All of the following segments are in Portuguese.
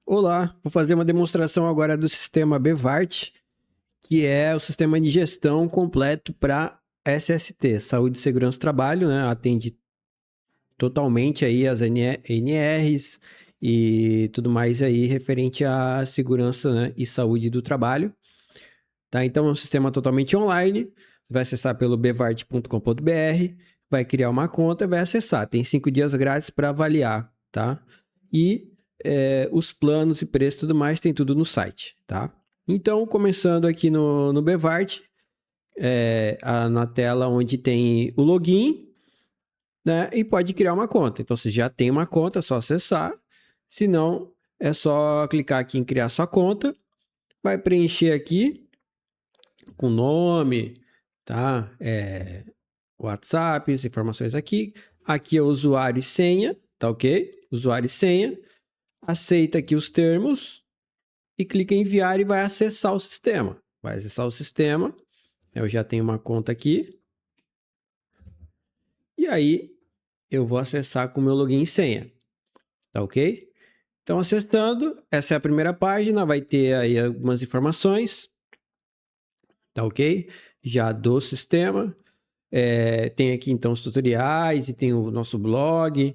Olá, vou fazer uma demonstração agora do sistema Bevart, que é o sistema de gestão completo para SST, Saúde e Segurança do Trabalho, né? Atende totalmente aí as NRs e tudo mais aí referente à segurança, né, e saúde do trabalho. Tá? Então é um sistema totalmente online, você vai acessar pelo bevart.com.br, vai criar uma conta e vai acessar. Tem 5 dias grátis para avaliar, tá? E os planos e preços e tudo mais, tem tudo no site, tá? Então, começando aqui no Bevart, na tela onde tem o login, né? E pode criar uma conta. Então, você já tem uma conta, é só acessar. Se não, é só clicar aqui em criar sua conta, vai preencher aqui com nome, tá? WhatsApp, as informações aqui. Aqui é o usuário e senha, tá ok? Usuário e senha. Aceita aqui os termos e clica em enviar e vai acessar o sistema. Vai acessar o sistema. Eu já tenho uma conta aqui. E aí eu vou acessar com o meu login e senha. Tá ok? Então, acessando, essa é a primeira página, vai ter aí algumas informações. Tá ok? Já do sistema. Tem aqui então os tutoriais e tem o nosso blog.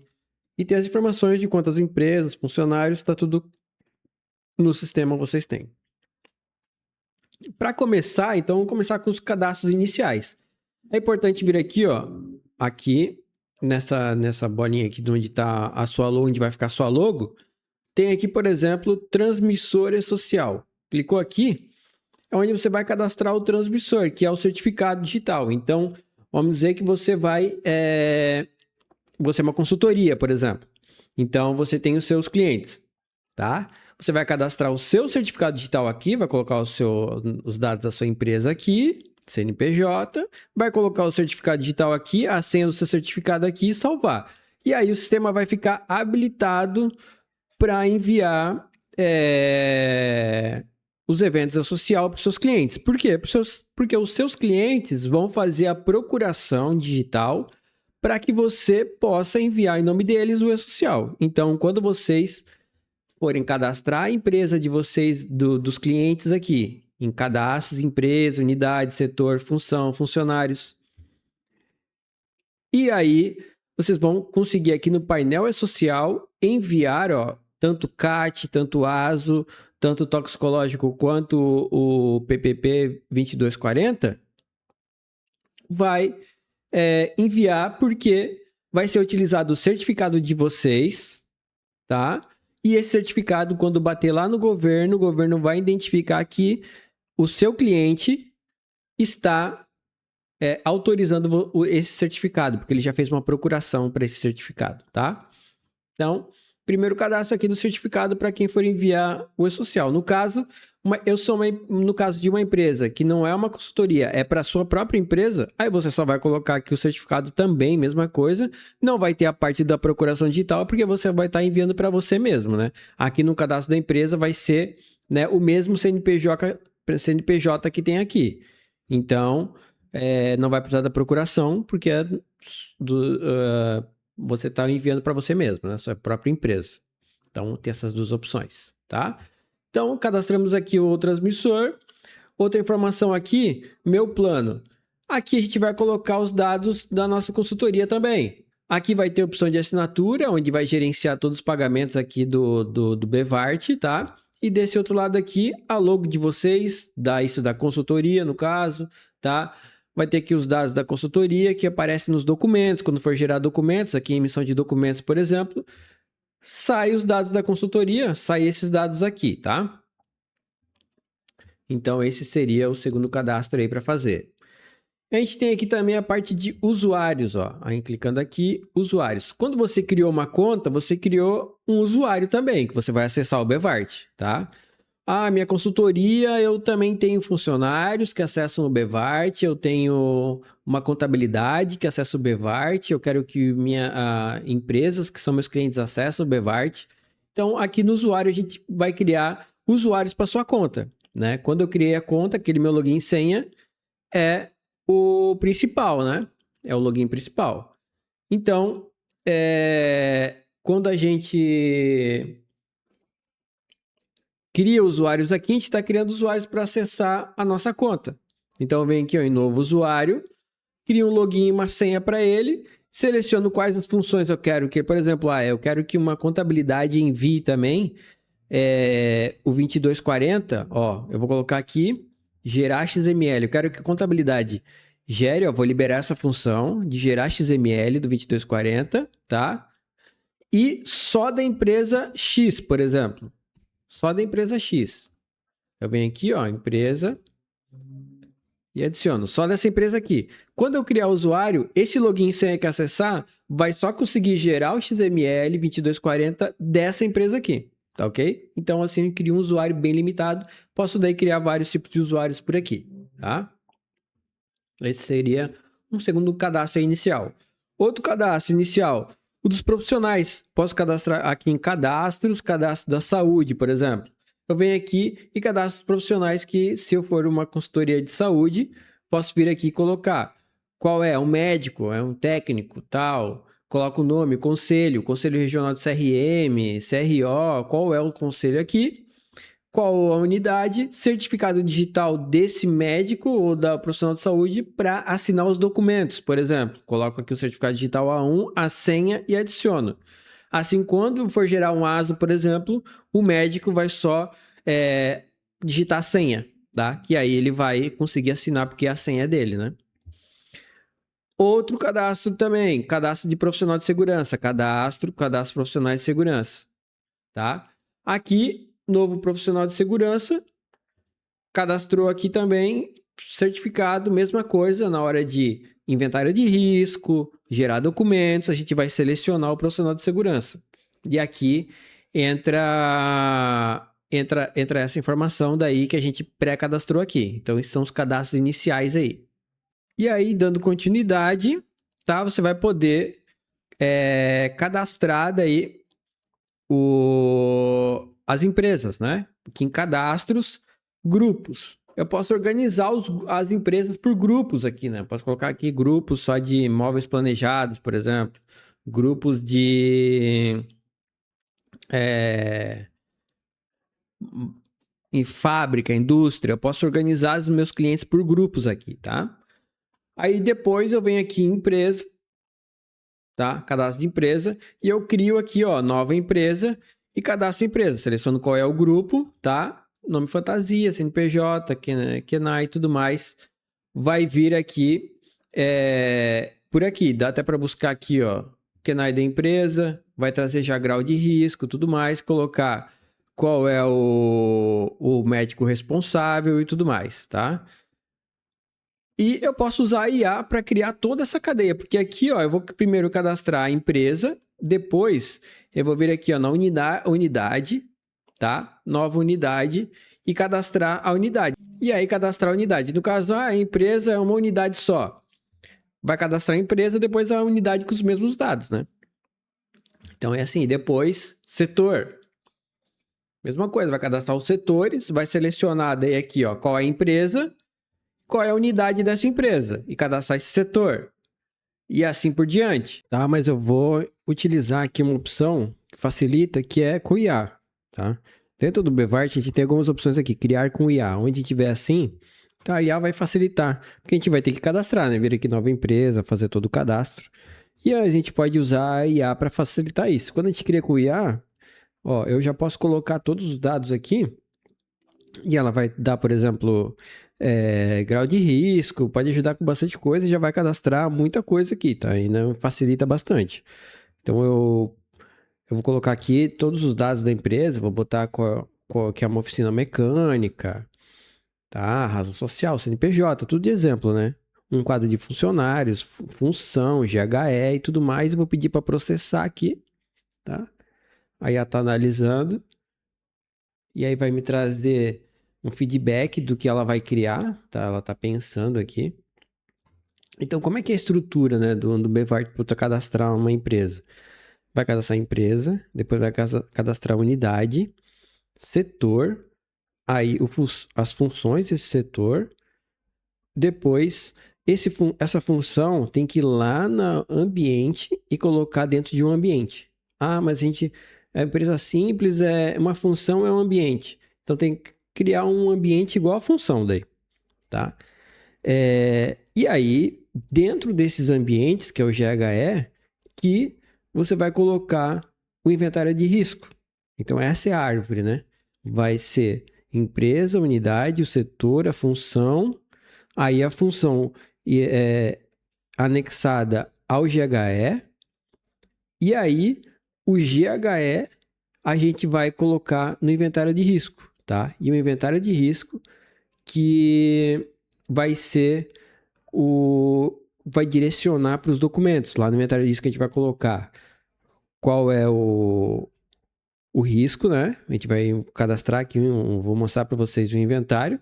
E tem as informações de quantas empresas, funcionários, está tudo no sistema vocês têm. Para começar, então, vamos começar com os cadastros iniciais. É importante vir aqui, ó, aqui nessa bolinha aqui de onde está a sua logo, onde vai ficar a sua logo, tem aqui, por exemplo, transmissor social. Clicou aqui, é onde você vai cadastrar o transmissor, que é o certificado digital. Então, vamos dizer que você você é uma consultoria, por exemplo. Então, você tem os seus clientes, tá? Você vai cadastrar o seu certificado digital aqui, vai colocar os dados da sua empresa aqui, CNPJ, vai colocar o certificado digital aqui, a senha do seu certificado aqui e salvar. E aí o sistema vai ficar habilitado para enviar os eventos associados para os seus clientes. Por quê? Porque os seus clientes vão fazer a procuração digital para que você possa enviar em nome deles o e-social. Então, quando vocês forem cadastrar a empresa de vocês, dos clientes aqui, em cadastros, empresa, unidade, setor, função, funcionários. E aí, vocês vão conseguir aqui no painel e-social enviar, ó, tanto CAT, tanto ASO, tanto toxicológico quanto o PPP 2240, vai enviar porque vai ser utilizado o certificado de vocês, tá? E esse certificado, quando bater lá no governo, o governo vai identificar que o seu cliente está autorizando esse certificado, porque ele já fez uma procuração para esse certificado, tá? Então, primeiro cadastro aqui do certificado para quem for enviar o e-social. No caso, no caso de uma empresa que não é uma consultoria, é para sua própria empresa, aí você só vai colocar aqui o certificado também, mesma coisa. Não vai ter a parte da procuração digital, porque você vai estar enviando para você mesmo, né? Aqui no cadastro da empresa vai ser, né, o mesmo CNPJ que tem aqui. Então, não vai precisar da procuração, porque você está enviando para você mesmo, né? Sua própria empresa. Então, tem essas duas opções, tá? Então, cadastramos aqui o transmissor. Outra informação aqui, meu plano. Aqui a gente vai colocar os dados da nossa consultoria também. Aqui vai ter a opção de assinatura, onde vai gerenciar todos os pagamentos aqui do Bevart, tá? E desse outro lado aqui, a logo de vocês, da consultoria, no caso, tá? Vai ter aqui os dados da consultoria que aparecem nos documentos, quando for gerar documentos, aqui em emissão de documentos, por exemplo, sai os dados da consultoria, sai esses dados aqui, tá? Então, esse seria o segundo cadastro aí para fazer. A gente tem aqui também a parte de usuários, ó. Aí, clicando aqui, usuários. Quando você criou uma conta, você criou um usuário também, que você vai acessar o Bevart, tá? Minha consultoria, eu também tenho funcionários que acessam o Bevart, eu tenho uma contabilidade que acessa o Bevart, eu quero que empresas que são meus clientes acessem o Bevart. Então, aqui no usuário, a gente vai criar usuários para sua conta, né? Quando eu criei a conta, aquele meu login e senha é o principal, né? É o login principal. Então, quando a gente cria usuários aqui, a gente está criando usuários para acessar a nossa conta. Então, eu venho aqui ó, em novo usuário, crio um login e uma senha para ele, seleciono quais as funções eu quero que, por exemplo, eu quero que uma contabilidade envie também o 2240, ó, eu vou colocar aqui, gerar XML, eu quero que a contabilidade gere, ó, vou liberar essa função de gerar XML do 2240, tá? E só da empresa X, por exemplo. Só da empresa X. Eu venho aqui, ó, empresa, e adiciono só dessa empresa aqui. Quando eu criar o usuário, esse login e senha que acessar vai só conseguir gerar o XML 2240 dessa empresa aqui, tá ok? Então, assim, eu crio um usuário bem limitado. Posso daí criar vários tipos de usuários por aqui, tá? Esse seria um segundo cadastro inicial. Outro cadastro inicial, o dos profissionais. Posso cadastrar aqui em cadastros, cadastro da saúde, por exemplo. Eu venho aqui e cadastro os profissionais que, se eu for uma consultoria de saúde, posso vir aqui e colocar qual é um médico, é um técnico, tal. Coloco o nome, conselho regional de CRM, CRO, qual é o conselho aqui, qual a unidade, certificado digital desse médico ou da profissional de saúde para assinar os documentos, por exemplo. Coloco aqui o certificado digital A1, a senha e adiciono. Assim, quando for gerar um ASO, por exemplo, o médico vai só digitar a senha, tá? Que aí ele vai conseguir assinar porque a senha é dele, né? Outro cadastro também, cadastro de profissional de segurança, cadastro profissionais de segurança, tá? Aqui, novo profissional de segurança, cadastrou aqui também, certificado, mesma coisa, na hora de inventário de risco, gerar documentos, a gente vai selecionar o profissional de segurança. E aqui entra essa informação daí que a gente pré-cadastrou aqui. Então, esses são os cadastros iniciais aí. E aí, dando continuidade, tá? Você vai poder cadastrar daí as empresas, né? Aqui em cadastros, grupos. Eu posso organizar as empresas por grupos aqui, né? Posso colocar aqui grupos só de imóveis planejados, por exemplo. Grupos de... em fábrica, indústria. Eu posso organizar os meus clientes por grupos aqui, tá? Aí depois eu venho aqui em empresa, tá? Cadastro de empresa. E eu crio aqui, ó, nova empresa e cadastro empresa. Seleciono qual é o grupo, tá? Nome fantasia, CNPJ, KENAI e tudo mais. Vai vir aqui, por aqui. Dá até para buscar aqui, ó, KENAI da empresa. Vai trazer já grau de risco, tudo mais. Colocar qual é o médico responsável e tudo mais, tá? E eu posso usar a IA para criar toda essa cadeia, porque aqui, ó, eu vou primeiro cadastrar a empresa, depois eu vou vir aqui, ó, na unidade, tá? Nova unidade e cadastrar a unidade. E aí cadastrar a unidade. No caso, a empresa é uma unidade só. Vai cadastrar a empresa, depois a unidade com os mesmos dados, né? Então é assim, depois setor. Mesma coisa, vai cadastrar os setores, vai selecionar daí aqui, ó, qual é a empresa, qual é a unidade dessa empresa e cadastrar esse setor. E assim por diante, tá? Mas eu vou utilizar aqui uma opção que facilita, que é com IA, tá? Dentro do Bevart, a gente tem algumas opções aqui, criar com IA. Onde tiver assim, tá? A IA vai facilitar, porque a gente vai ter que cadastrar, né? Vir aqui nova empresa, fazer todo o cadastro. E a gente pode usar a IA para facilitar isso. Quando a gente cria com IA, ó, eu já posso colocar todos os dados aqui e ela vai dar, por exemplo, grau de risco, pode ajudar com bastante coisa e já vai cadastrar muita coisa aqui, tá? Ainda facilita bastante. Então, eu vou colocar aqui todos os dados da empresa, vou botar que é uma oficina mecânica, tá? Razão social, CNPJ, tudo de exemplo, né? Um quadro de funcionários, função, GHE e tudo mais, e vou pedir para processar aqui, tá? Aí ela tá analisando. E aí vai me trazer um feedback do que ela vai criar, tá? Ela tá pensando aqui. Então, como é que é a estrutura, né, do Bevart para cadastrar uma empresa? Vai cadastrar a empresa, depois vai cadastrar a unidade, setor, aí as funções desse setor. Depois, essa função tem que ir lá no ambiente e colocar dentro de um ambiente. Ah, mas a empresa simples uma função é um ambiente. Então tem que criar um ambiente igual a função daí, tá? E aí, dentro desses ambientes, que é o GHE, que você vai colocar o inventário de risco. Então essa é a árvore, né? Vai ser empresa, unidade, o setor, a função. Aí a função é anexada ao GHE. E aí o GHE a gente vai colocar no inventário de risco, tá? E o inventário de risco que vai ser vai direcionar para os documentos. Lá no inventário de risco a gente vai colocar qual é o risco, né? A gente vai cadastrar aqui, vou mostrar para vocês o inventário.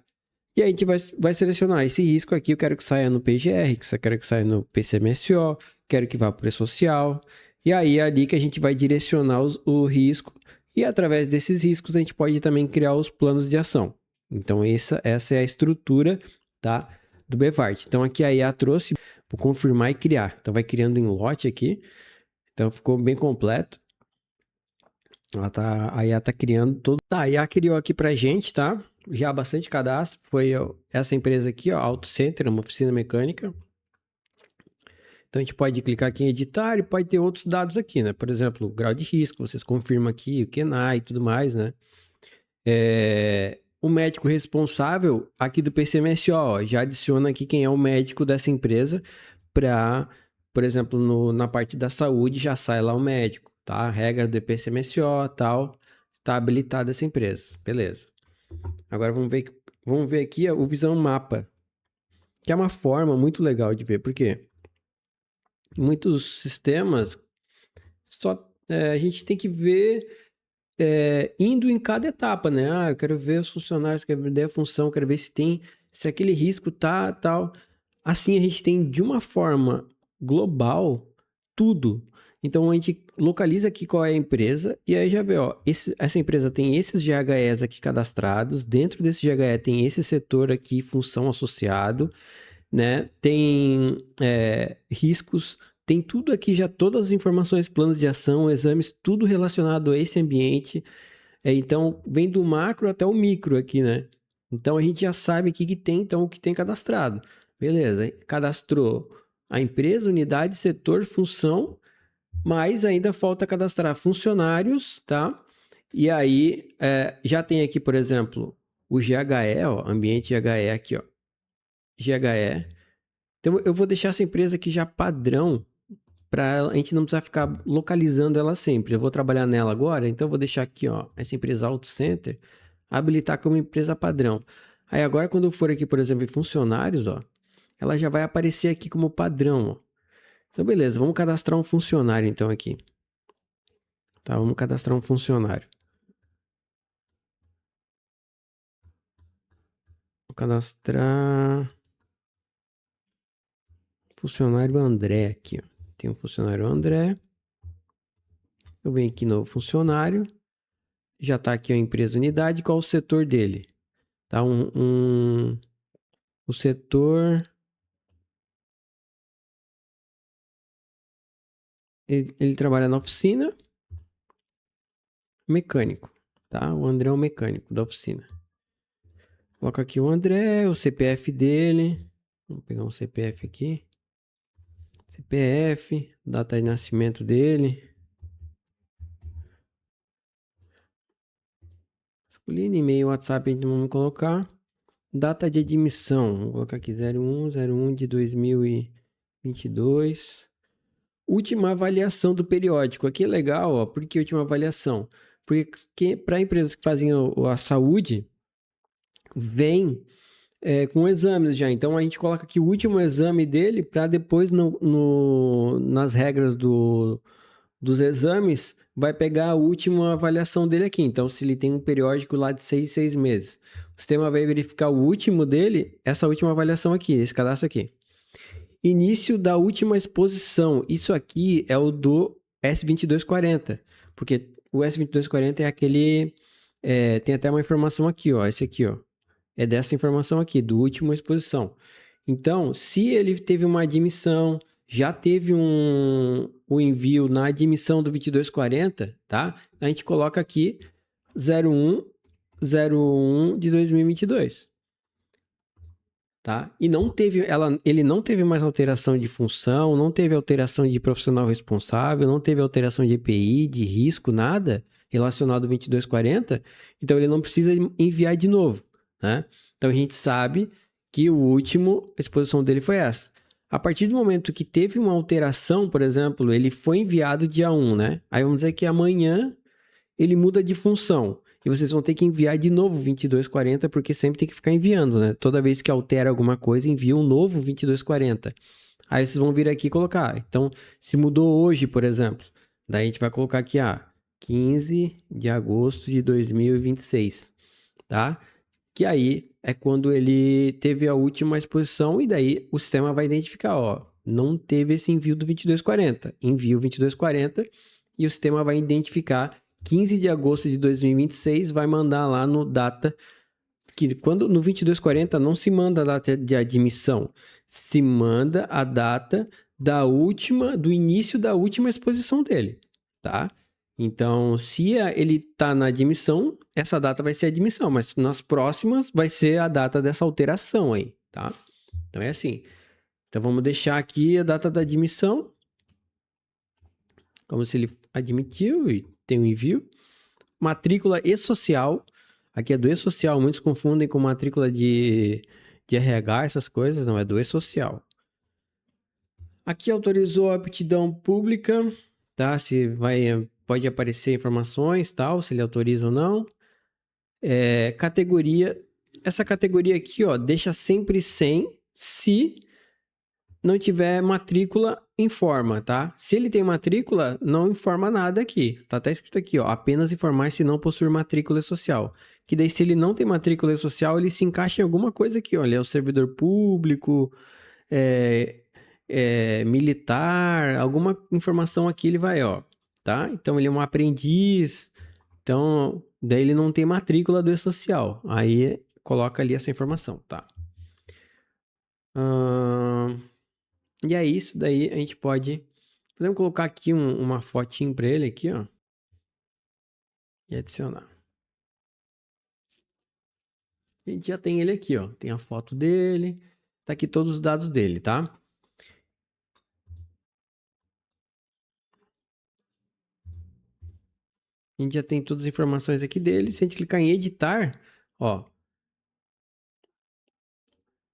E aí a gente vai selecionar esse risco aqui, eu quero que saia no PGR, quero que saia no PCMSO, quero que vá para o E-Social. E aí é ali que a gente vai direcionar o risco e através desses riscos a gente pode também criar os planos de ação. Então essa é a estrutura, tá, do Bevart. Então aqui a IA trouxe, vou confirmar e criar. Então vai criando em lote aqui. Então ficou bem completo. A IA tá criando todo. A IA criou aqui pra gente, tá? Já bastante cadastro. Foi essa empresa aqui, ó, Auto Center, uma oficina mecânica. Então a gente pode clicar aqui em editar e pode ter outros dados aqui, né? Por exemplo, o grau de risco, vocês confirmam aqui, o KENAI e tudo mais, né? O médico responsável aqui do PCMSO, ó, já adiciona aqui quem é o médico dessa empresa para, por exemplo, na parte da saúde já sai lá o médico, tá? A regra do PCMSO, tal, está habilitada essa empresa, beleza. Agora vamos ver aqui o Visão Mapa, que é uma forma muito legal de ver, porque em muitos sistemas a gente tem que ver indo em cada etapa, né? Eu quero ver os funcionários, quero ver a função, quero ver se aquele risco tá tal. Assim a gente tem de uma forma global tudo. Então a gente localiza aqui qual é a empresa e aí já vê, ó, essa empresa tem esses GHEs aqui cadastrados, dentro desse GHE tem esse setor aqui, função associado, né? Tem riscos, tem tudo aqui já, todas as informações, planos de ação, exames, tudo relacionado a esse ambiente. Então, vem do macro até o micro aqui, né? Então, a gente já sabe aqui que tem, então, o que tem cadastrado. Beleza, cadastrou a empresa, unidade, setor, função, mas ainda falta cadastrar funcionários, tá? E aí, já tem aqui, por exemplo, o GHE, ó, ambiente GHE aqui, ó. GHE. Então, eu vou deixar essa empresa aqui já padrão, para a gente não precisar ficar localizando ela sempre. Eu vou trabalhar nela agora, então eu vou deixar aqui, ó, essa empresa Auto Center, habilitar como empresa padrão. Aí agora, quando eu for aqui, por exemplo, em funcionários, ó, ela já vai aparecer aqui como padrão, ó. Então, beleza, vamos cadastrar um funcionário, então, aqui. Tá, vamos cadastrar um funcionário. Vou cadastrar funcionário André aqui, ó. Tem um funcionário André. Eu venho aqui no funcionário. Já tá aqui a empresa unidade. Qual o setor dele? Tá o setor... Ele trabalha na oficina mecânico, tá? O André é o mecânico da oficina. Coloca aqui o André, o CPF dele. Vamos pegar um CPF aqui. CPF, data de nascimento dele. Masculino, e-mail, WhatsApp a gente não vamos colocar. Data de admissão, vamos colocar aqui 01/01 de 2022. Última avaliação do periódico. Aqui é legal, ó. Por que última avaliação? Porque para empresas que fazem a saúde, vem com exames já. Então a gente coloca aqui o último exame dele para depois nas regras dos exames vai pegar a última avaliação dele aqui. Então se ele tem um periódico lá de 6 meses, o sistema vai verificar o último dele, essa última avaliação aqui, esse cadastro aqui. Início da última exposição. Isso aqui é o do S2240, porque o S2240 é aquele... tem até uma informação aqui, ó. Esse aqui, ó. É dessa informação aqui, do último exposição. Então, se ele teve uma admissão, já teve o envio na admissão do 2240, tá? A gente coloca aqui 01 01 de 2022. Tá? E ele não teve mais alteração de função, não teve alteração de profissional responsável, não teve alteração de EPI, de risco, nada relacionado ao 2240, então ele não precisa enviar de novo, né? Então a gente sabe que a exposição dele foi essa. A partir do momento que teve uma alteração, por exemplo, ele foi enviado dia 1, né? Aí vamos dizer que amanhã ele muda de função. E vocês vão ter que enviar de novo 2240, porque sempre tem que ficar enviando, né? Toda vez que altera alguma coisa, envia um novo 2240. Aí vocês vão vir aqui e colocar. Então, se mudou hoje, por exemplo, daí a gente vai colocar aqui, 15 de agosto de 2026, tá? Que aí é quando ele teve a última exposição e daí o sistema vai identificar, não teve esse envio do 2240. Envio 2240 e o sistema vai identificar 15 de agosto de 2026, vai mandar lá no data, que quando no 2240 não se manda a data de admissão, se manda a data do início da última exposição dele, tá? Então, se ele está na admissão, essa data vai ser a admissão, mas nas próximas vai ser a data dessa alteração aí, tá? Então é assim. Então vamos deixar aqui a data da admissão, como se ele admitiu e tem um envio. Matrícula e-social, aqui é do e-social, muitos confundem com matrícula de RH, essas coisas, não, é do e-social. Aqui autorizou a aptidão pública, tá? Pode aparecer informações, tal, se ele autoriza ou não. Categoria, essa categoria aqui, deixa sempre sem, se não tiver matrícula, informa, tá? Se ele tem matrícula, não informa nada aqui. Tá até escrito aqui, apenas informar se não possuir matrícula social. Que daí, se ele não tem matrícula social, ele se encaixa em alguma coisa aqui, ele é o servidor público, militar, alguma informação aqui ele vai, tá? Então, ele é um aprendiz, então, daí ele não tem matrícula do e-social. Aí, coloca ali essa informação, tá? E é isso, daí a gente podemos colocar aqui uma fotinho para ele aqui, e adicionar. A gente já tem ele aqui, tem a foto dele, tá aqui todos os dados dele, tá? A gente já tem todas as informações aqui dele. Se a gente clicar em editar,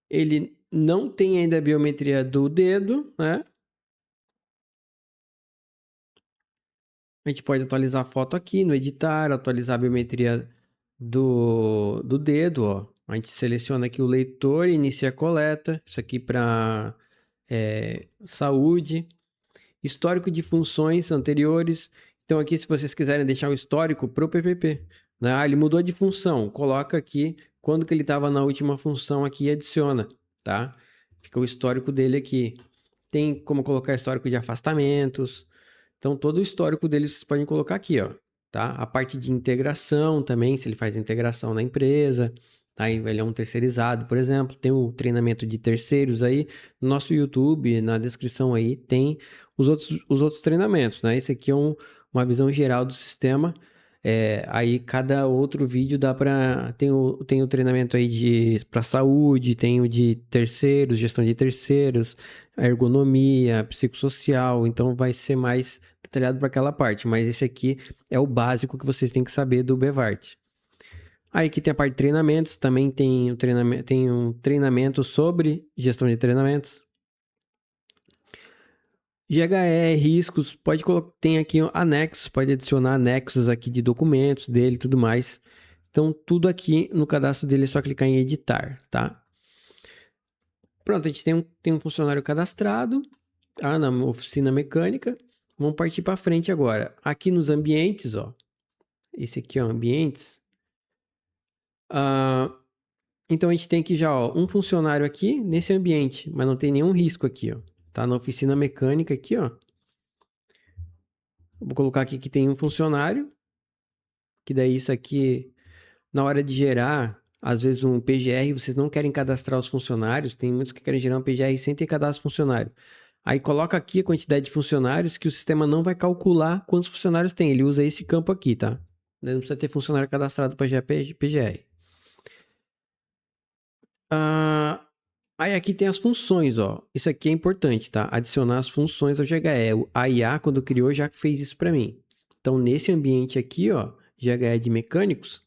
ele não tem ainda a biometria do dedo, né? A gente pode atualizar a foto aqui no editar, atualizar a biometria do dedo, A gente seleciona aqui o leitor e inicia a coleta. Isso aqui para saúde. Histórico de funções anteriores. Então aqui, se vocês quiserem deixar o histórico para o PPP, né? Ele mudou de função, coloca aqui quando que ele estava na última função aqui e adiciona, tá? Fica o histórico dele aqui. Tem como colocar histórico de afastamentos. Então todo o histórico dele vocês podem colocar aqui, tá? A parte de integração também, se ele faz integração na empresa, tá? Ele é um terceirizado, por exemplo, tem o treinamento de terceiros aí, no nosso YouTube, na descrição aí, tem os outros treinamentos, né? Esse aqui é uma visão geral do sistema. Aí cada outro vídeo tem o treinamento aí para saúde, tem o de terceiros, gestão de terceiros, ergonomia, psicossocial, então vai ser mais detalhado para aquela parte, mas esse aqui é o básico que vocês têm que saber do Bevart. Aí aqui tem a parte de treinamentos, também tem um treinamento sobre gestão de treinamentos. GHE, riscos, tem aqui anexos, pode adicionar anexos aqui de documentos dele e tudo mais. Então, tudo aqui no cadastro dele é só clicar em editar, tá? Pronto, a gente tem um funcionário cadastrado, tá? Na oficina mecânica. Vamos partir para frente agora. Aqui nos ambientes, esse aqui, ambientes. Então, a gente tem aqui já, um funcionário aqui nesse ambiente, mas não tem nenhum risco aqui, Tá na oficina mecânica aqui, Vou colocar aqui que tem um funcionário, que daí isso aqui, na hora de gerar, às vezes um PGR, vocês não querem cadastrar os funcionários, tem muitos que querem gerar um PGR sem ter cadastro funcionário. Aí coloca aqui a quantidade de funcionários que o sistema não vai calcular quantos funcionários tem, ele usa esse campo aqui, tá? Não precisa ter funcionário cadastrado para PGR. Aí aqui tem as funções, ó. Isso aqui é importante, tá? Adicionar as funções ao GHE. A IA, quando criou, já fez isso para mim. Então, nesse ambiente aqui, ó, GHE de mecânicos,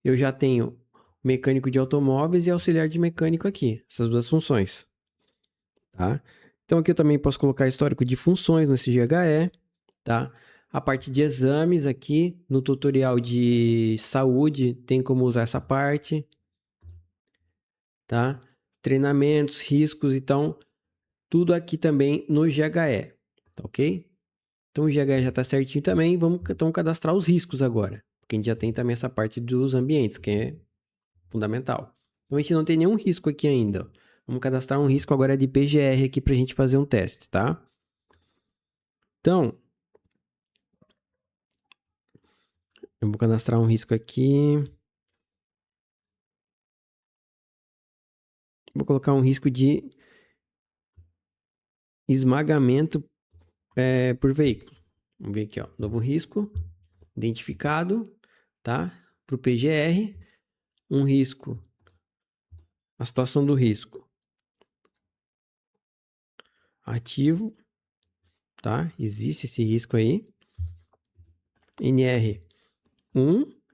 eu já tenho mecânico de automóveis e auxiliar de mecânico aqui. Essas duas funções, tá? Então, aqui eu também posso colocar histórico de funções nesse GHE, tá? A parte de exames aqui, no tutorial de saúde, tem como usar essa parte, tá? Treinamentos, riscos, então, tudo aqui também no GHE, tá ok? Então, o GHE já está certinho também, vamos então cadastrar os riscos agora, porque a gente já tem também essa parte dos ambientes, que é fundamental. Então, a gente não tem nenhum risco aqui ainda. Vamos cadastrar um risco agora de PGR aqui para a gente fazer um teste, tá? Então, eu vou cadastrar um risco aqui. Vou colocar um risco de esmagamento por veículo. Vamos ver aqui, ó. Novo risco, identificado, tá? Para o PGR. Um risco, a situação do risco. Ativo, tá? Existe esse risco aí. NR1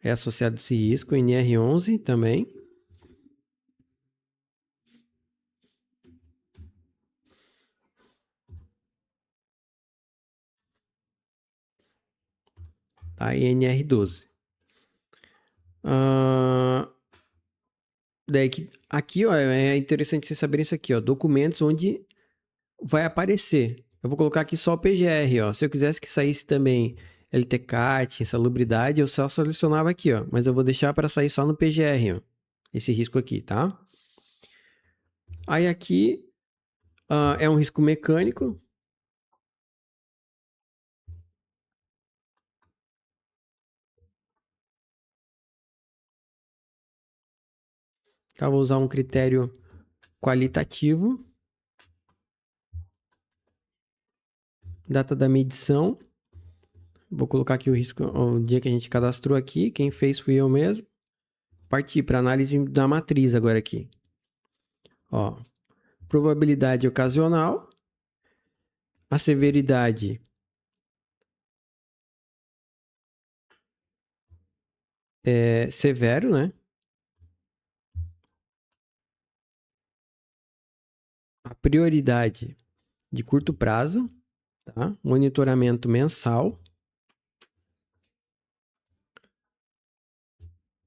é associado a esse risco. NR11 também. Tá? E NR12. Daí aqui, ó, é interessante vocês saberem isso aqui, ó. Documentos onde vai aparecer. Eu vou colocar aqui só o PGR, ó. Se eu quisesse que saísse também LTCAT, insalubridade, eu só selecionava aqui, ó. Mas eu vou deixar para sair só no PGR, ó. Esse risco aqui, tá? Aí aqui é um risco mecânico. Tá? Vou usar um critério qualitativo. Data da medição. Vou colocar aqui o risco, o dia que a gente cadastrou aqui. Quem fez fui eu mesmo. Partir para análise da matriz agora aqui. Ó, probabilidade ocasional. A severidade é severo, né? A prioridade de curto prazo, tá? Monitoramento mensal.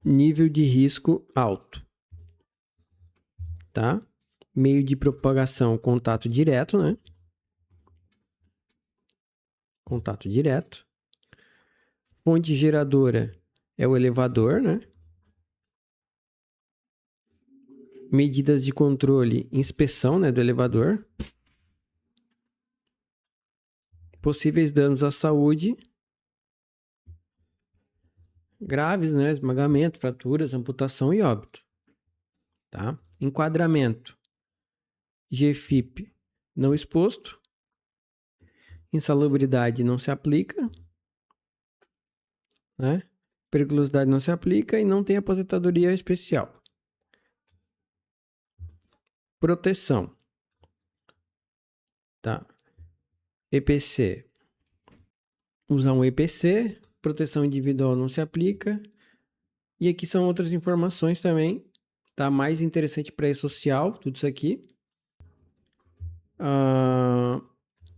Nível de risco alto, tá? Meio de propagação, contato direto, né? Contato direto. Fonte geradora é o elevador, né? Medidas de controle, inspeção, né, do elevador. Possíveis danos à saúde. Graves, né? Esmagamento, fraturas, amputação e óbito. Tá? Enquadramento. GFIP não exposto. Insalubridade não se aplica. Né? Periculosidade não se aplica e não tem aposentadoria especial. Proteção. Tá? EPC. Usar um EPC. Proteção individual não se aplica. E aqui são outras informações também. Tá? Mais interessante para e-social, tudo isso aqui.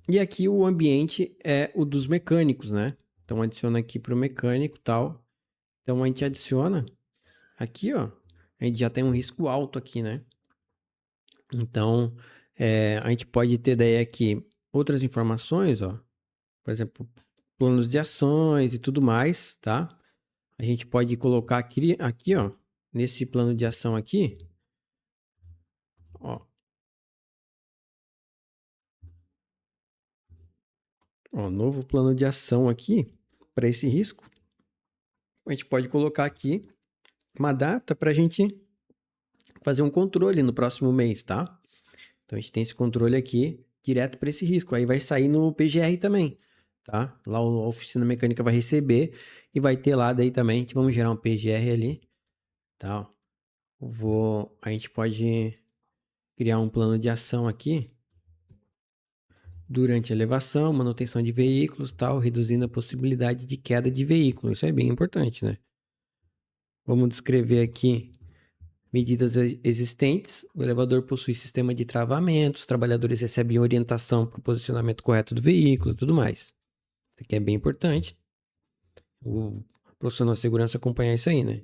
E aqui o ambiente é o dos mecânicos, né? Então adiciona aqui para o mecânico e tal. Então a gente adiciona aqui, ó. A gente já tem um risco alto aqui, né? Então a gente pode ter daí aqui outras informações, ó. Por exemplo, planos de ações e tudo mais, tá? A gente pode colocar aqui, ó, nesse plano de ação aqui, ó. Ó, novo plano de ação aqui para esse risco. A gente pode colocar aqui uma data para a gente fazer um controle no próximo mês, tá? Então a gente tem esse controle aqui direto para esse risco. Aí vai sair no PGR também. tá? Lá a oficina mecânica vai receber e vai ter lá daí também, vamos gerar um PGR ali, tá? A gente pode criar um plano de ação aqui durante a elevação, manutenção de veículos, tal, reduzindo a possibilidade de queda de veículo. Isso é bem importante, né? Vamos descrever aqui medidas existentes. O elevador possui sistema de travamento, os trabalhadores recebem orientação para o posicionamento correto do veículo, tudo mais. Isso aqui é bem importante. O profissional de segurança acompanhar isso aí, né?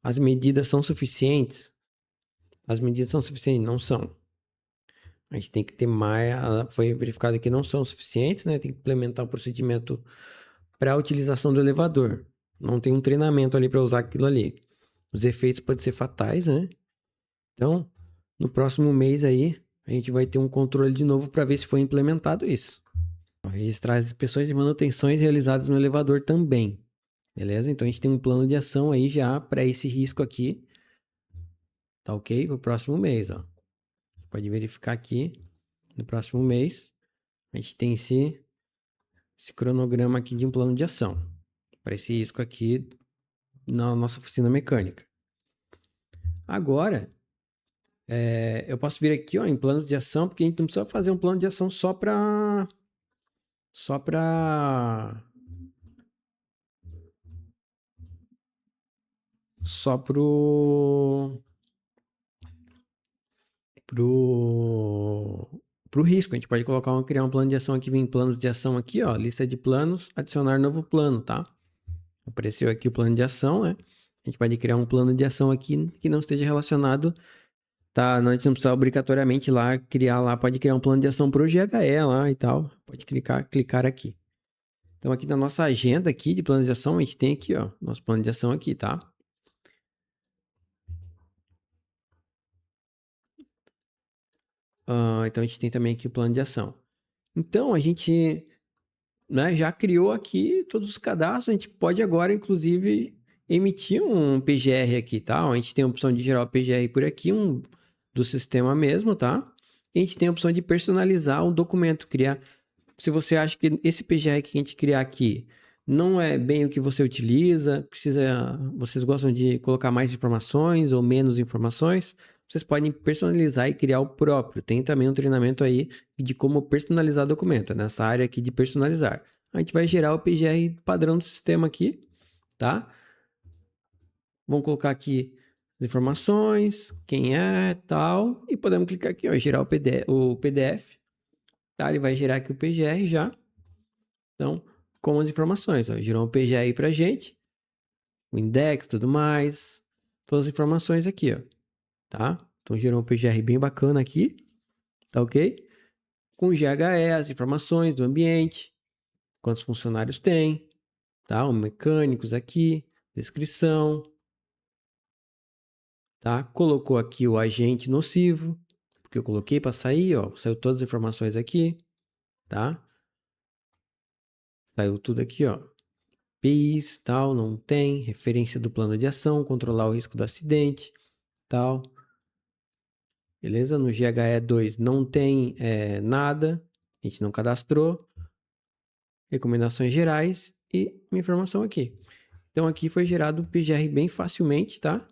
As medidas são suficientes? As medidas são suficientes? Não são. A gente tem que ter mais. Foi verificado que não são suficientes, né? Tem que implementar um procedimento para a utilização do elevador. Não tem um treinamento ali para usar aquilo ali. Os efeitos podem ser fatais, né? Então, no próximo mês aí, a gente vai ter um controle de novo para ver se foi implementado isso. Registrar as inspeções e manutenções realizadas no elevador também. Beleza? Então, a gente tem um plano de ação aí já para esse risco aqui. Tá ok? Para o próximo mês, ó. Pode verificar aqui. No próximo mês, a gente tem esse cronograma aqui de um plano de ação. Para esse risco aqui na nossa oficina mecânica. Agora, eu posso vir aqui, ó, em planos de ação, porque a gente não precisa fazer um plano de ação só para pro risco. A gente pode criar um plano de ação aqui, vem planos de ação aqui, ó, lista de planos, adicionar novo plano, tá? Apareceu aqui o plano de ação, né? A gente pode criar um plano de ação aqui que não esteja relacionado, tá? A gente não precisa obrigatoriamente pode criar um plano de ação pro GHE lá e tal. Pode clicar aqui. Então aqui na nossa agenda aqui de planos de ação, a gente tem aqui, ó, nosso plano de ação aqui, tá? Então a gente tem também aqui o plano de ação. Então a gente, né, já criou aqui todos os cadastros, a gente pode agora, inclusive, emitir um PGR aqui, tá? A gente tem a opção de gerar o PGR por aqui, do sistema mesmo, tá? E a gente tem a opção de personalizar um documento, criar. Se você acha que esse PGR que a gente criar aqui não é bem o que você utiliza, vocês gostam de colocar mais informações ou menos informações, vocês podem personalizar e criar o próprio. Tem também um treinamento aí de como personalizar documento, nessa área aqui de personalizar. A gente vai gerar o PGR padrão do sistema aqui, tá? Vamos colocar aqui as informações, quem é, tal, e podemos clicar aqui, ó, gerar o PDF, tá? Ele vai gerar aqui o PGR já. Então, com as informações, ó, gerou um PGR pra gente, o index, tudo mais, todas as informações aqui, ó, tá? Então, gerou um PGR bem bacana aqui, tá ok? Com GHE, as informações do ambiente, quantos funcionários tem, tá? Os mecânicos aqui, descrição, tá? Colocou aqui o agente nocivo, porque eu coloquei para sair, ó, saiu todas as informações aqui, tá? Saiu tudo aqui, ó. PIS, tal, não tem, referência do plano de ação, controlar o risco do acidente, tal. Beleza? No GHE2 não tem nada, a gente não cadastrou. Recomendações gerais e uma informação aqui. Então aqui foi gerado o PGR bem facilmente, tá?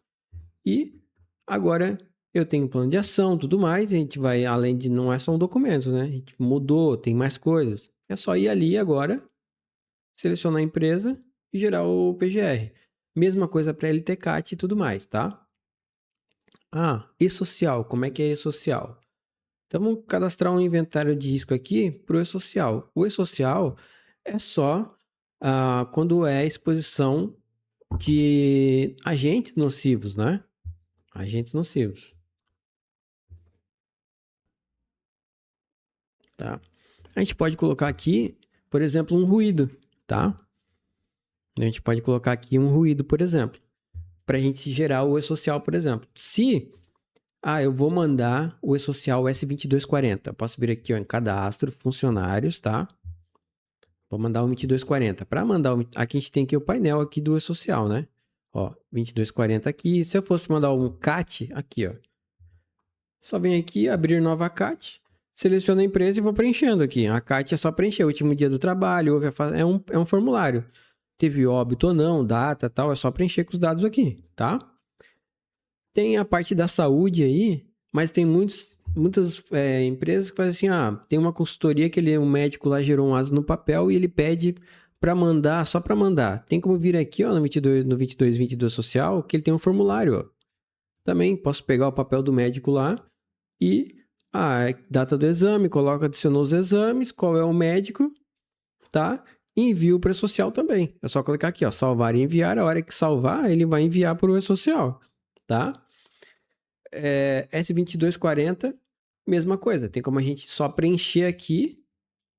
E agora eu tenho um plano de ação, tudo mais, a gente vai, além de, não é só um documento, né? A gente mudou, tem mais coisas. É só ir ali agora, selecionar a empresa e gerar o PGR. Mesma coisa para LTCAT e tudo mais, tá? E-social, como é que é E-social? Então vamos cadastrar um inventário de risco aqui para o E-social. O E-social é só quando é exposição de agentes nocivos, né? Agentes nocivos. Tá? A gente pode colocar aqui, por exemplo, um ruído, tá? A gente pode colocar aqui um ruído, por exemplo, para a gente gerar o E-social, por exemplo. Se eu vou mandar o E-social S2240, posso vir aqui ó, em cadastro, funcionários, tá? Vou mandar o 2240. Para mandar aqui a gente tem aqui o painel aqui do E-social, né? Ó, 2240 aqui. Se eu fosse mandar um CAT, aqui, ó. Só vem aqui, abrir nova CAT. Seleciono a empresa e vou preenchendo aqui. A CAT é só preencher o último dia do trabalho, é um formulário. Teve óbito ou não, data, tal, é só preencher com os dados aqui, tá? Tem a parte da saúde aí, mas tem muitas empresas que fazem assim, tem uma consultoria que o médico lá gerou um aso no papel e ele pede para mandar, só para mandar. Tem como vir aqui, ó, no 2222 social, que ele tem um formulário, ó. Também posso pegar o papel do médico lá e data do exame, adicionou os exames, qual é o médico, tá? Envio para o social também. É só clicar aqui, ó, salvar e enviar. A hora que salvar, ele vai enviar para o social, tá? S2240, mesma coisa. Tem como a gente só preencher aqui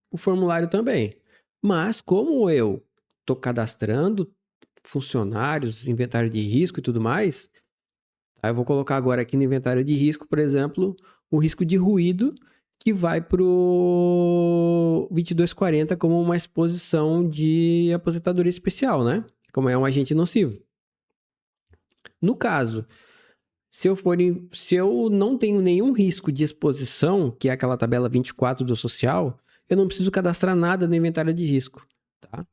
o formulário também. Mas como eu tô cadastrando funcionários, inventário de risco e tudo mais, eu vou colocar agora aqui no inventário de risco, por exemplo, o risco de ruído, que vai para o 2240 como uma exposição de aposentadoria especial, né? Como é um agente nocivo. No caso, se eu não tenho nenhum risco de exposição, que é aquela tabela 24 do social, eu não preciso cadastrar nada no inventário de risco, tá?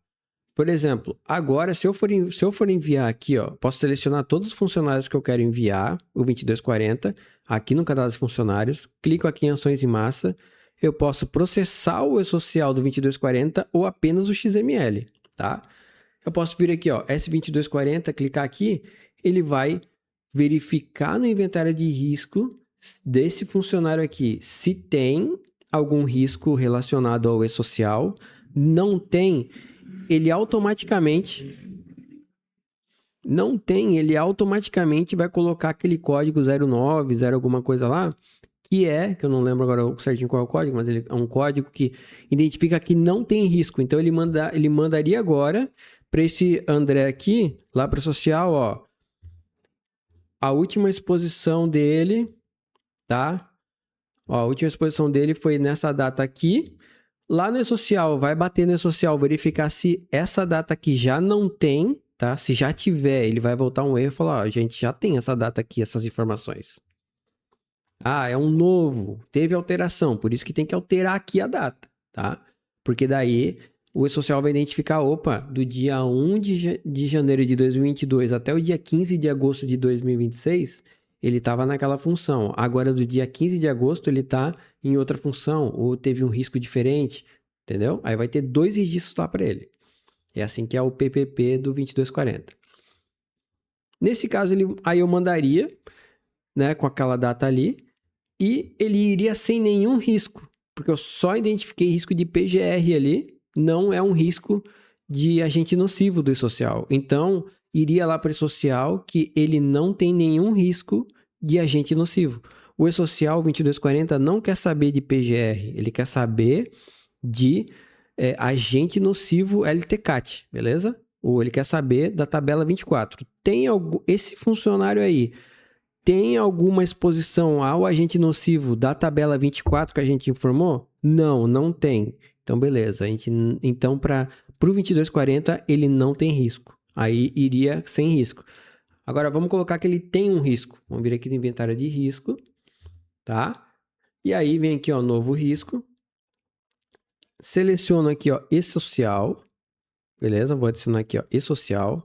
Por exemplo, agora, se eu for enviar aqui, ó, posso selecionar todos os funcionários que eu quero enviar, o 2240, aqui no cadastro de funcionários, clico aqui em ações em massa, eu posso processar o e-social do 2240 ou apenas o XML, tá? Eu posso vir aqui, ó, S2240, clicar aqui, ele vai verificar no inventário de risco desse funcionário aqui se tem algum risco relacionado ao e-social. Não tem, ele automaticamente vai colocar aquele código 09, 0 alguma coisa lá, que eu não lembro agora certinho qual é o código, mas ele é um código que identifica que não tem risco. Então ele mandaria agora para esse André aqui, lá para o social, ó, a última exposição dele, tá? Ó, a última exposição dele foi nessa data aqui. Lá no e-social, vai bater no e-social, verificar se essa data aqui já não tem, tá? Se já tiver, ele vai voltar um erro e falar, ó, a gente já tem essa data aqui, essas informações. É um novo, teve alteração, por isso que tem que alterar aqui a data, tá? Porque daí o e-social vai identificar, opa, do dia 1 de janeiro de 2022 até o dia 15 de agosto de 2026, ele estava naquela função. Agora, do dia 15 de agosto, ele está em outra função, ou teve um risco diferente, entendeu? Aí vai ter 2 registros lá para ele. É assim que é o PPP do 2240. Nesse caso, aí eu mandaria, né, com aquela data ali, e ele iria sem nenhum risco, porque eu só identifiquei risco de PGR ali, não é um risco de agente nocivo do e-social. Então, iria lá para o e-social que ele não tem nenhum risco de agente nocivo. O e-social 2240 não quer saber de PGR, ele quer saber de agente nocivo LTCAT, beleza? Ou ele quer saber da tabela 24. Tem esse funcionário aí tem alguma exposição ao agente nocivo da tabela 24 que a gente informou? Não, não tem. Então, beleza. Então, para o 2240, ele não tem risco. Aí iria sem risco. Agora, vamos colocar que ele tem um risco. Vamos vir aqui no inventário de risco, tá? E aí, vem aqui, ó, novo risco. Seleciono aqui, ó, e-social. Beleza? Vou adicionar aqui, ó, e-social.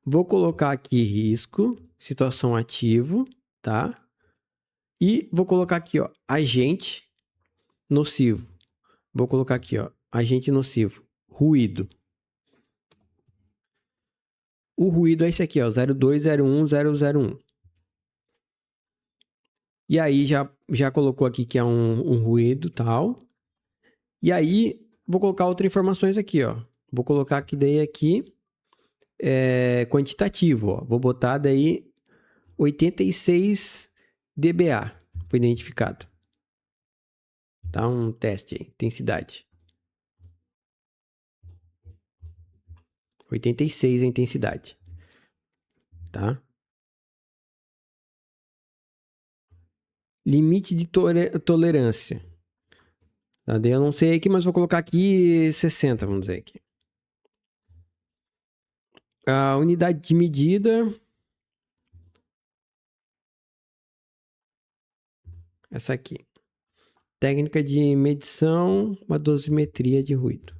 Vou colocar aqui risco, situação ativo, tá? E vou colocar aqui, ó, agente nocivo. Vou colocar aqui, ó, agente nocivo, ruído. O ruído é esse aqui, ó, 0201001. E aí já colocou aqui que é um ruído, tal. E aí vou colocar outras informações aqui, ó. Vou colocar que daí aqui quantitativo, ó. Vou botar daí 86 dBA foi identificado. Tá? Um teste aí, intensidade. 86 a intensidade. Tá? Limite de tolerância. Tá? Eu não sei aqui, mas vou colocar aqui 60, vamos dizer aqui. A unidade de medida. Essa aqui. Técnica de medição, uma dosimetria de ruído.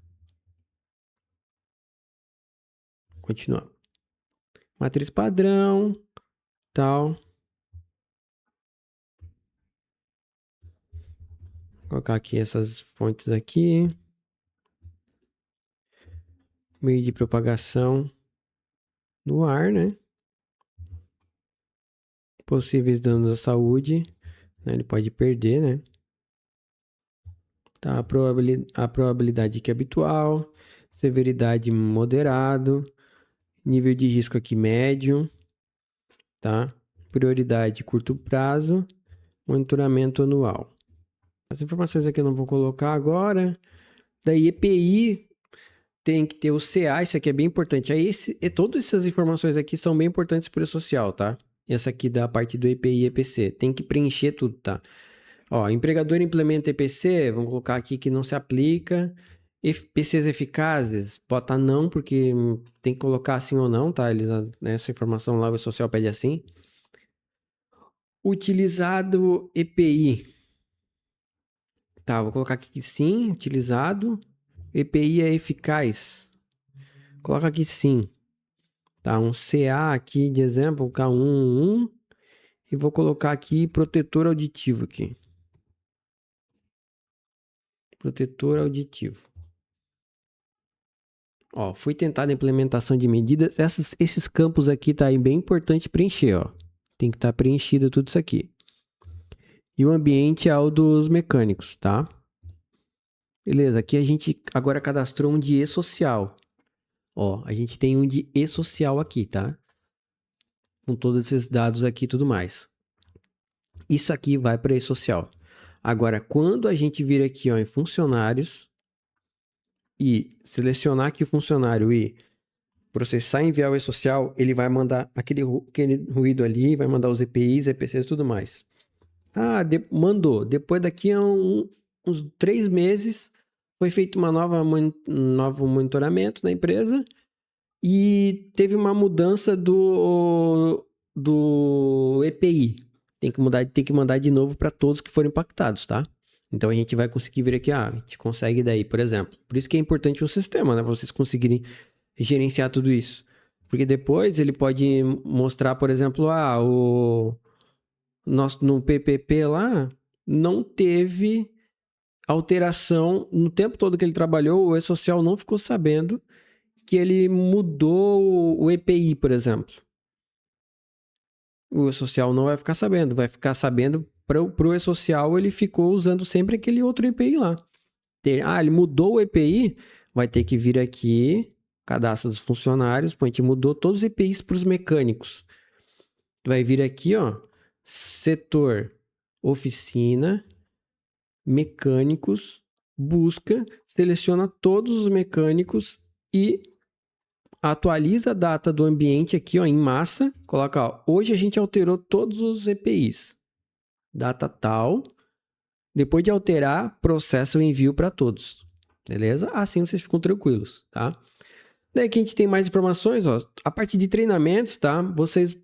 Continuar. Matriz padrão, tal. Vou colocar aqui essas fontes aqui. Meio de propagação no ar, né? Possíveis danos à saúde, né? Ele pode perder, né? Tá, a probabilidade aqui é habitual, severidade moderado, nível de risco aqui médio, tá? Prioridade curto prazo, monitoramento anual. As informações aqui eu não vou colocar agora. Daí EPI tem que ter o CA, isso aqui é bem importante. Aí todas essas informações aqui são bem importantes para o social, tá? Essa aqui da parte do EPI e EPC, tem que preencher tudo, tá? Ó, empregador implementa EPC, vamos colocar aqui que não se aplica. PCs eficazes, bota não, porque tem que colocar assim ou não, tá? Essa informação lá o social pede assim. Utilizado EPI. Tá, vou colocar aqui que sim, utilizado. EPI é eficaz. Coloca aqui sim. Tá, um CA aqui de exemplo, K111. E vou colocar aqui protetor auditivo aqui. Protetor auditivo. Ó, foi tentada a implementação de medidas. Esses campos aqui tá aí bem importante preencher, ó. Tem que estar preenchido tudo isso aqui. E o ambiente é o dos mecânicos, tá? Beleza, aqui a gente agora cadastrou um de e-social. Ó, a gente tem um de e-social aqui, tá? Com todos esses dados aqui e tudo mais. Isso aqui vai para e-social. Agora, quando a gente vir aqui ó, em funcionários e selecionar aqui o funcionário e processar e enviar o e-social, ele vai mandar aquele ruído ali, vai mandar os EPIs, EPCs e tudo mais. Ah, mandou. Depois daqui a uns 3 meses, foi feito um novo monitoramento na empresa e teve uma mudança do EPI. Tem que mandar de novo para todos que foram impactados, tá? Então a gente vai conseguir ver aqui, a gente consegue daí, por exemplo. Por isso que é importante o sistema, né? Para vocês conseguirem gerenciar tudo isso. Porque depois ele pode mostrar, por exemplo, no PPP lá, não teve alteração no tempo todo que ele trabalhou, o e-social não ficou sabendo que ele mudou o EPI, por exemplo. O e-social não vai ficar sabendo, vai ficar sabendo para o e-social ele ficou usando sempre aquele outro EPI lá. Ele mudou o EPI, vai ter que vir aqui, cadastro dos funcionários, a gente mudou todos os EPIs para os mecânicos. Vai vir aqui, ó, setor, oficina, mecânicos, busca, seleciona todos os mecânicos e atualiza a data do ambiente aqui, ó, em massa. Coloca, ó, hoje a gente alterou todos os EPIs. Data tal. Depois de alterar, processa o envio para todos. Beleza? Assim vocês ficam tranquilos, tá? Daí aqui a gente tem mais informações, ó. A parte de treinamentos, tá? Vocês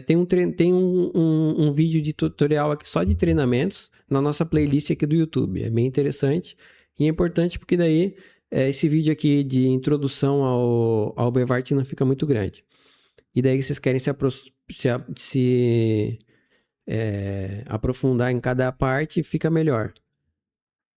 tem um vídeo de tutorial aqui só de treinamentos na nossa playlist aqui do YouTube. É bem interessante e é importante porque daí esse vídeo aqui de introdução ao Bevart não fica muito grande. E daí vocês querem se aprofundar em cada parte, fica melhor.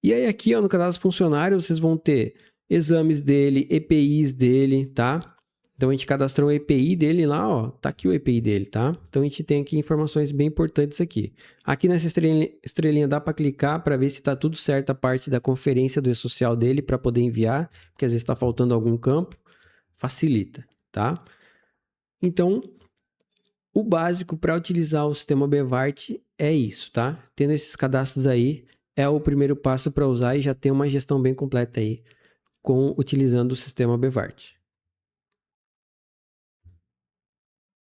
E aí aqui, ó, no cadastro funcionário, vocês vão ter exames dele, EPIs dele, tá? Então a gente cadastrou o EPI dele lá, ó, tá aqui o EPI dele, tá? Então a gente tem aqui informações bem importantes aqui. Aqui nessa estrelinha dá para clicar para ver se tá tudo certo a parte da conferência do e-social dele para poder enviar, porque às vezes está faltando algum campo, facilita, tá? Então, o básico para utilizar o sistema Bevart é isso, tá? Tendo esses cadastros aí, é o primeiro passo para usar e já tem uma gestão bem completa aí utilizando o sistema Bevart.